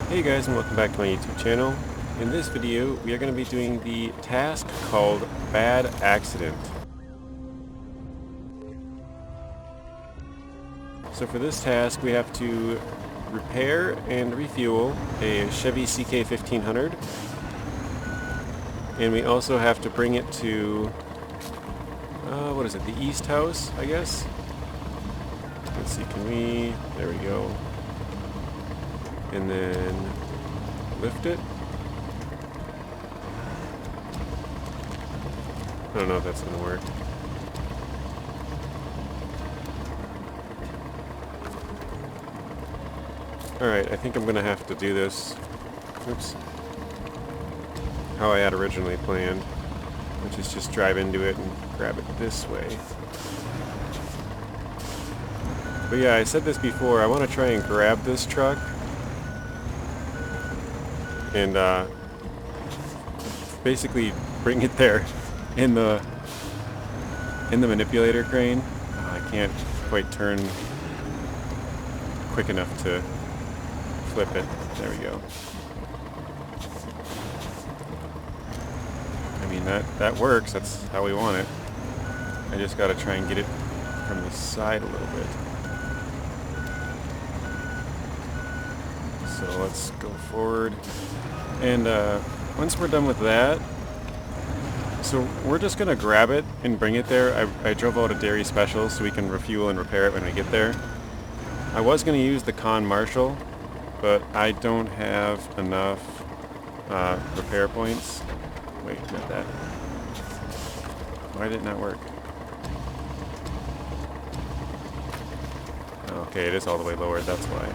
Hey guys, and welcome back to my YouTube channel. In this video we are going to be doing the task called Bad Accident. So for this task we have to repair and refuel a Chevy CK1500, and we also have to bring it to what is it, the East House, I guess? Let's see, there we go. And then lift it. I don't know if that's going to work. Alright, I think I'm going to have to do this. Oops. How I had originally planned, which is just drive into it and grab it this way. But yeah, I said this before, I want to try and grab this truck and basically bring it there in the manipulator crane. I can't quite turn quick enough to flip it. There we go. I mean, that works. That's how we want it. I just gotta try and get it from the side a little bit. So let's go forward. And once we're done with that, so we're just gonna grab it and bring it there. I drove out a Derry special so we can refuel and repair it when we get there. I was gonna use the Con Marshall, but I don't have enough repair points. Wait, not that. Why did it not work? Okay, it is all the way lowered, that's why.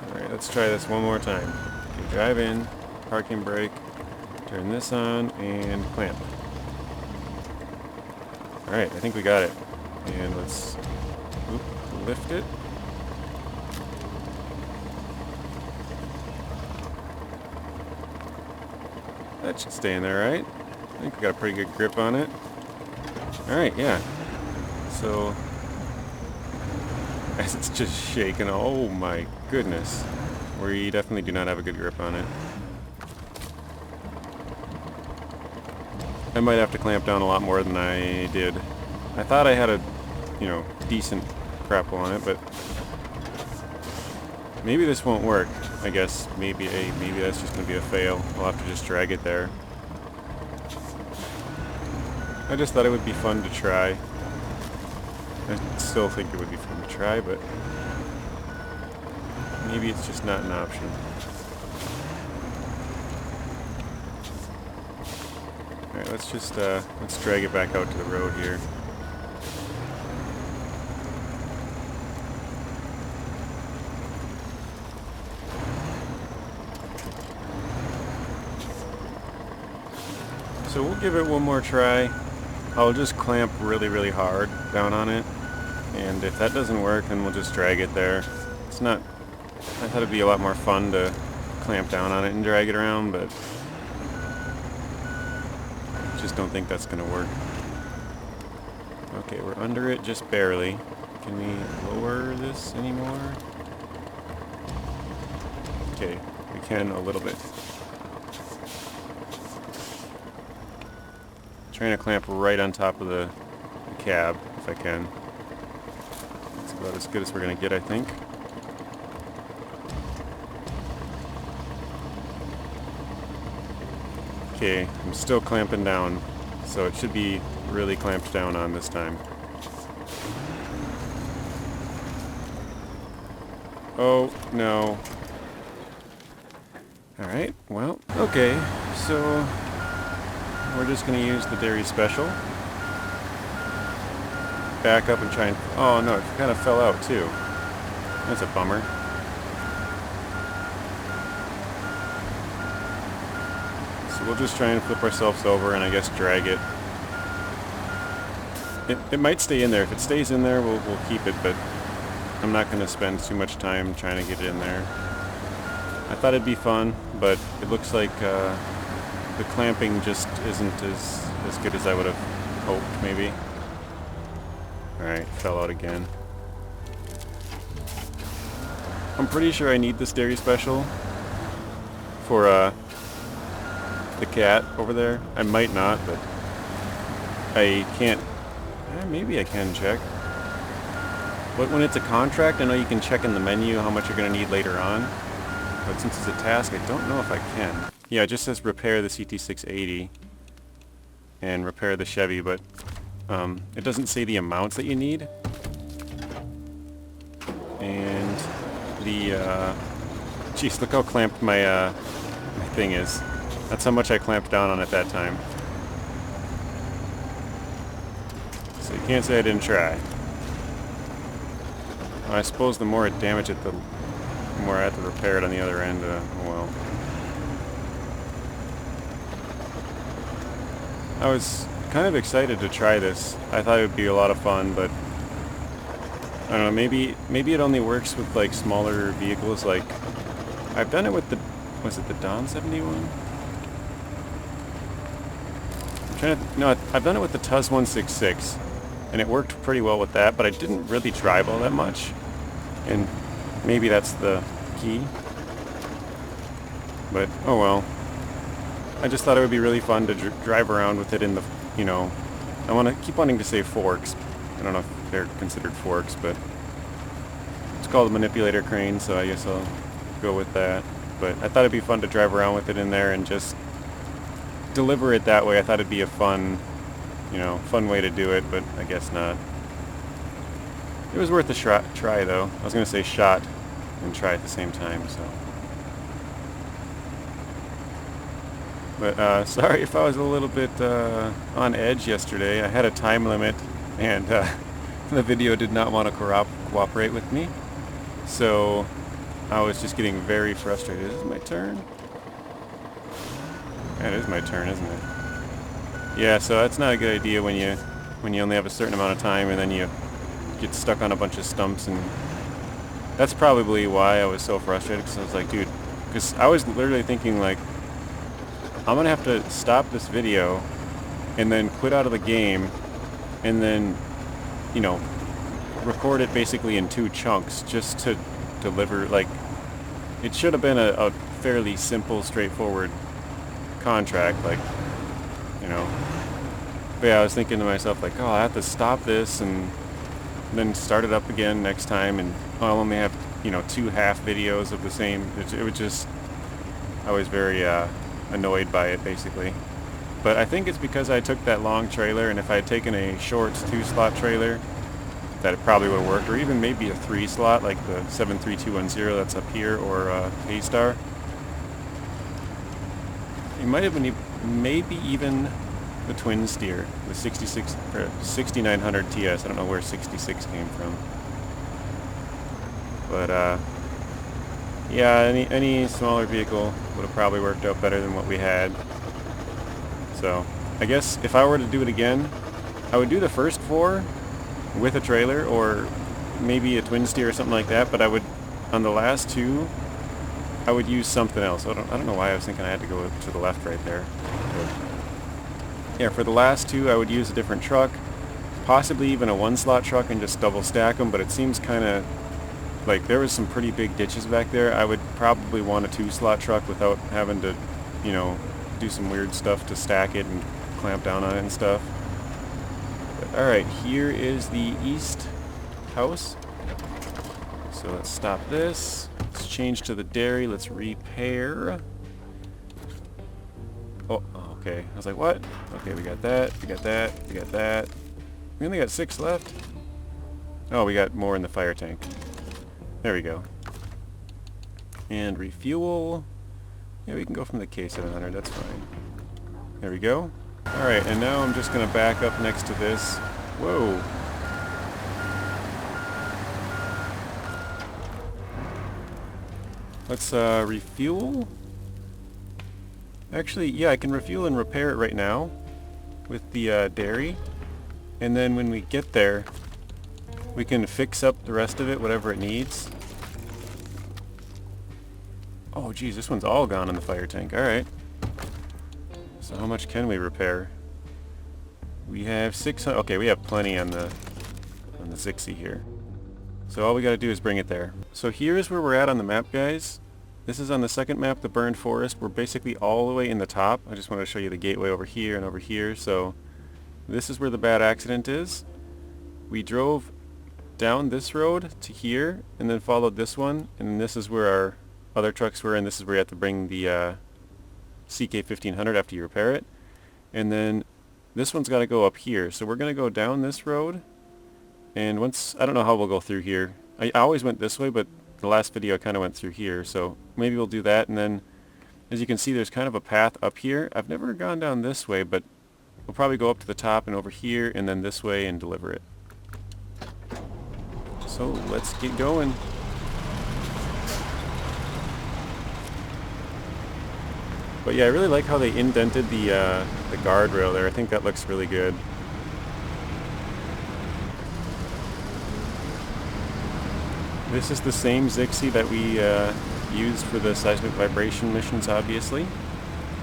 Alright, let's try this one more time. Okay, drive in, parking brake, turn this on, and clamp. Alright, I think we got it. And let's lift it. That should stay in there, right? I think we got a pretty good grip on it. Alright, yeah. So, as it's just shaking, oh my goodness. We definitely do not have a good grip on it. I might have to clamp down a lot more than I did. I thought I had a, decent grapple on it, but maybe this won't work. I guess maybe that's just going to be a fail. I'll have to just drag it there. I just thought it would be fun to try. I still think it would be fun to try, but maybe it's just not an option. Alright, let's drag it back out to the road here. So we'll give it one more try. I'll just clamp really, really hard down on it. And if that doesn't work, then we'll just drag it there. It's not... I thought it'd be a lot more fun to clamp down on it and drag it around, but I just don't think that's going to work. Okay, we're under it just barely. Can we lower this anymore? Okay, we can a little bit. Trying to clamp right on top of the cab, if I can. That's about as good as we're going to get, I think. Okay, I'm still clamping down, so it should be really clamped down on this time. Oh, no. Alright, well, okay, so we're just going to use the Derry special. Back up and try and... Oh no, it kind of fell out too. That's a bummer. So we'll just try and flip ourselves over and I guess drag it. It might stay in there. If it stays in there, we'll keep it, but I'm not going to spend too much time trying to get it in there. I thought it'd be fun, but it looks like the clamping just isn't as good as I would have hoped, maybe. Alright, fell out again. I'm pretty sure I need this Derry special for the cat over there. I might not, but I can't. Maybe I can check. But when it's a contract, I know you can check in the menu how much you're going to need later on. But since it's a task, I don't know if I can. Yeah, it just says repair the CT680 and repair the Chevy, but it doesn't say the amounts that you need. And the jeez, look how clamped my my thing is. That's how much I clamped down on it that time. So you can't say I didn't try. Well, I suppose the more I damage it, the more I have to repair it on the other end. Well, I was kind of excited to try this. I thought it would be a lot of fun, but I don't know, maybe it only works with like smaller vehicles. Like I've done it with the, was it the Don 71? No, I've done it with the Tuz 166, and it worked pretty well with that, but I didn't really drive all that much, and maybe that's the key. But oh well. I just thought it would be really fun to drive around with it in the, you know, I keep wanting to say forks. I don't know if they're considered forks, but it's called a manipulator crane, so I guess I'll go with that. But I thought it'd be fun to drive around with it in there and just deliver it that way. I thought it'd be a fun, you know, fun way to do it, but I guess not. It was worth a try, though. I was going to say shot and try at the same time, so. But sorry if I was a little bit on edge yesterday. I had a time limit, and the video did not want to cooperate with me. So I was just getting very frustrated. Is it my turn? Yeah, it is my turn, isn't it? Yeah, so that's not a good idea when you only have a certain amount of time and then you get stuck on a bunch of stumps, and that's probably why I was so frustrated, because I was like, dude, because I was literally thinking like, I'm gonna have to stop this video and then quit out of the game and then, you know, record it basically in 2 chunks just to deliver. Like, it should have been a fairly simple, straightforward contract, like, you know. But yeah, I was thinking to myself like, oh, I have to stop this and then start it up again next time, and I'll only have, you know, 2 half videos of the same. It would just, I was very annoyed by it basically. But I think it's because I took that long trailer, and if I had taken a short 2-slot trailer, that it probably would have worked, or even maybe a 3-slot like the 73210 that's up here, or A-Star. It might have been maybe even the twin steer, the 6900 TS. I don't know where 66 came from. But yeah, any smaller vehicle would have probably worked out better than what we had. So I guess if I were to do it again, I would do the first 4 with a trailer, or maybe a twin steer or something like that. But I would, on the last 2, I would use something else. I don't know why I was thinking I had to go to the left right there. But yeah, for the last 2, I would use a different truck, possibly even a 1-slot truck, and just double stack them. But it seems kind of like there was some pretty big ditches back there. I would probably want a 2-slot truck without having to, you know, do some weird stuff to stack it and clamp down on it and stuff. But, alright, here is the east house. So let's stop this. Let's change to the Derry. Let's repair. Oh, okay. I was like, what? Okay, we got that. We got that. We got that. We only got 6 left. Oh, we got more in the fire tank. There we go. And refuel. Yeah, we can go from the K700. That's fine. There we go. Alright, and now I'm just going to back up next to this. Whoa. Let's refuel. Actually, yeah, I can refuel and repair it right now with the Derry. And then when we get there, we can fix up the rest of it, whatever it needs. Oh geez, this one's all gone in the fire tank. Alright. So how much can we repair? We have 600. Okay, we have plenty on the on the ZikZ here. So all we got to do is bring it there. So here's where we're at on the map, guys. This is on the second map, the burned forest. We're basically all the way in the top. I just wanted to show you the gateway over here and over here. So this is where the bad accident is. We drove down this road to here and then followed this one, and this is where our other trucks were, and this is where you have to bring the CK1500 after you repair it. And then this one's got to go up here. So we're going to go down this road, and once, I don't know how we'll go through here. I always went this way, but the last video I kind of went through here, so maybe we'll do that. And then as you can see, there's kind of a path up here. I've never gone down this way, but we'll probably go up to the top and over here and then this way and deliver it. So let's get going. But yeah, I really like how they indented the guardrail there. I think that looks really good. This is the same ZikZ that we used for the seismic vibration missions, obviously.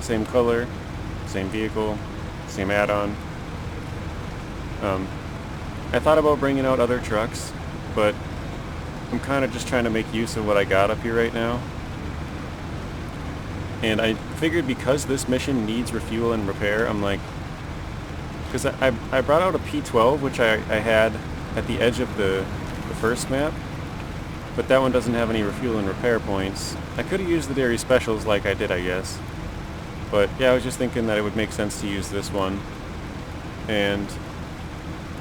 Same color, same vehicle, same add-on. I thought about bringing out other trucks, but I'm kind of just trying to make use of what I got up here right now. And I figured because this mission needs refuel and repair, I'm like, because I brought out a P12, which I had at the edge of the first map, but that one doesn't have any refuel and repair points. I could have used the Derry specials like I did, I guess. But yeah, I was just thinking that it would make sense to use this one. And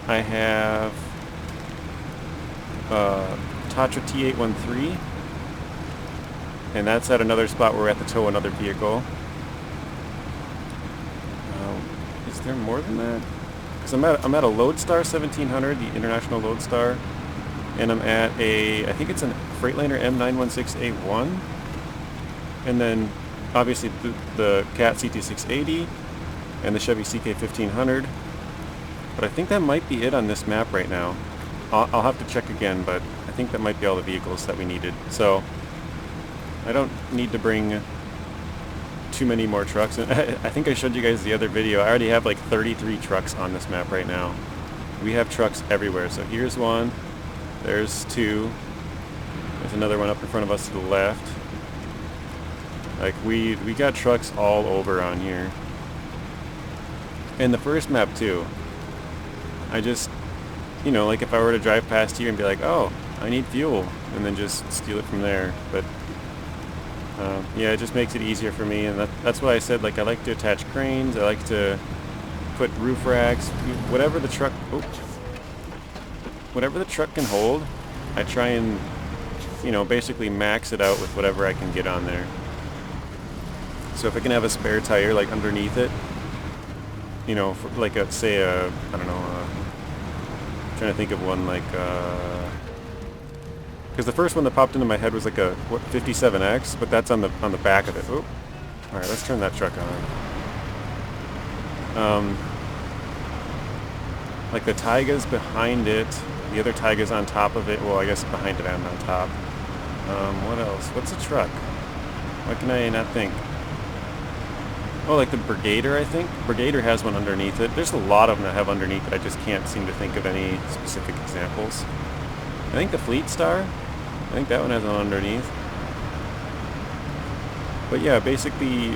I have Tatra T813, and that's at another spot where we have to tow another vehicle. Is there more than that? Because I'm at a Lodestar 1700, the International Lodestar, and I'm at a, I think it's a Freightliner M916A1, and then obviously the Cat CT680 and the Chevy CK1500. But I think that might be it on this map right now. I'll have to check again, but I think that might be all the vehicles that we needed. So I don't need to bring too many more trucks. I think I showed you guys the other video. I already have like 33 trucks on this map right now. We have trucks everywhere. So here's one. There's two. There's another one up in front of us to the left. Like we got trucks all over on here. And the first map too. I just, you know, like if I were to drive past here and be like, oh, I need fuel, and then just steal it from there. But yeah, it just makes it easier for me, and that's why I said, like, I like to attach cranes, I like to put roof racks, whatever the truck, whatever the truck can hold, I try and, you know, basically max it out with whatever I can get on there. So if I can have a spare tire, like, underneath it, you know, for like a, say a, I don't know, I'm trying to think of one, like, because the first one that popped into my head was like a, what, 57X, but that's on the back of it. Oh, all right, let's turn that truck on. Like the Taiga's behind it, the other Taiga's on top of it. Well, I guess behind it and on top. What else? What's a truck? Why can I not think? Oh, like the Brigader, I think. Brigader has one underneath it. There's a lot of them that have underneath it. I just can't seem to think of any specific examples. I think the Fleet Star, I think that one has one underneath. But yeah, basically,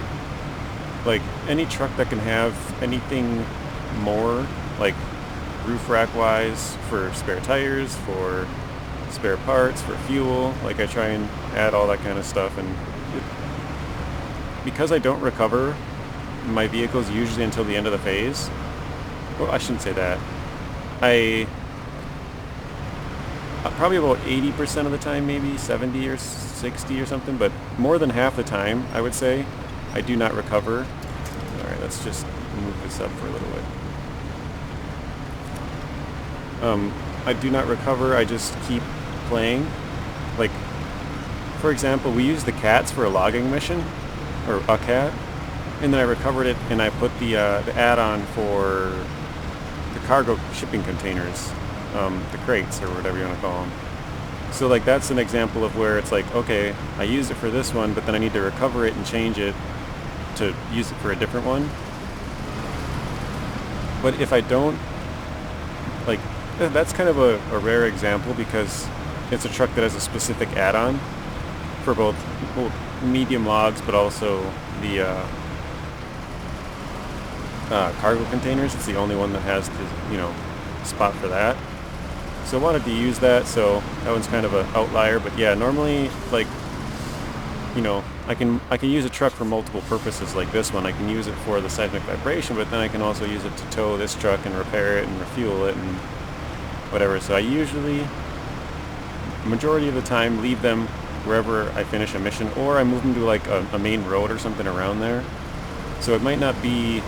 like any truck that can have anything more, like roof rack wise, for spare tires, for spare parts, for fuel, like I try and add all that kind of stuff. And because I don't recover my vehicles usually until the end of the phase, well, I shouldn't say that. Probably about 80% of the time, maybe 70 or 60 or something, but more than half the time, I would say, I do not recover. Alright, let's just move this up for a little bit. I do not recover, I just keep playing. Like, for example, we used the cats for a logging mission, or a cat, and then I recovered it and I put the add-on for the cargo shipping containers. The crates, or whatever you want to call them. So like that's an example of where it's like, okay, I used it for this one, but then I need to recover it and change it to use it for a different one. But if I don't, like, That's kind of a rare example because it's a truck that has a specific add-on for both medium logs, but also the cargo containers. It's the only one that has the spot for that. So I wanted to use that, so that one's kind of an outlier. But yeah, normally, like, I can use a truck for multiple purposes. Like this one, I can use it for the seismic vibration, but then I can also use it to tow this truck and repair it and refuel it and whatever. So I usually, majority of the time, leave them wherever I finish a mission, or I move them to like a main road or something around there. So it might not be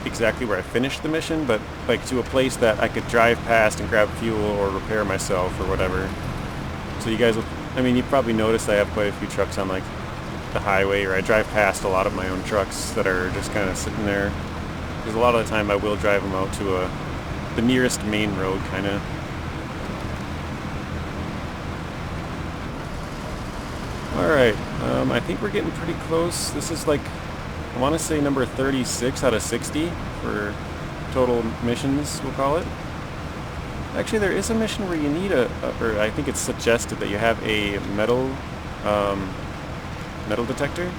exactly where I finished the mission, but like to a place that I could drive past and grab fuel or repair myself or whatever. So you guys will, you probably noticed I have quite a few trucks on like the highway, or I drive past a lot of my own trucks that are just kind of sitting there, because a lot of the time I will drive them out to the nearest main road, kind of. Alright, I think we're getting pretty close. This is like, I want to say number 36 out of 60 for total missions, we'll call it. Actually, there is a mission where you need or I think it's suggested that you have a metal detector.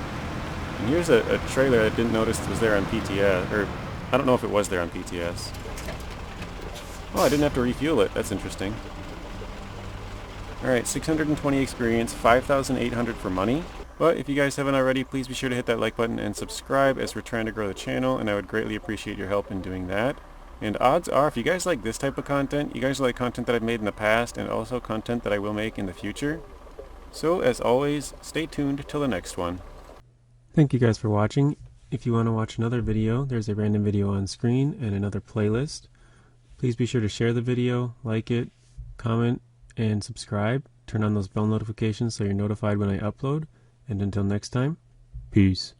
And here's a trailer I didn't notice was there on PTS, or I don't know if it was there on PTS. Oh, I didn't have to refuel it. That's interesting. Alright, 620 experience, 5,800 for money. But if you guys haven't already, please be sure to hit that like button and subscribe, as we're trying to grow the channel, and I would greatly appreciate your help in doing that. And odds are, if you guys like this type of content, you guys like content that I've made in the past, and also content that I will make in the future. So, as always, stay tuned till the next one. Thank you guys for watching. If you want to watch another video, there's a random video on screen and another playlist. Please be sure to share the video, like it, comment, and subscribe. Turn on those bell notifications so you're notified when I upload. And until next time, peace.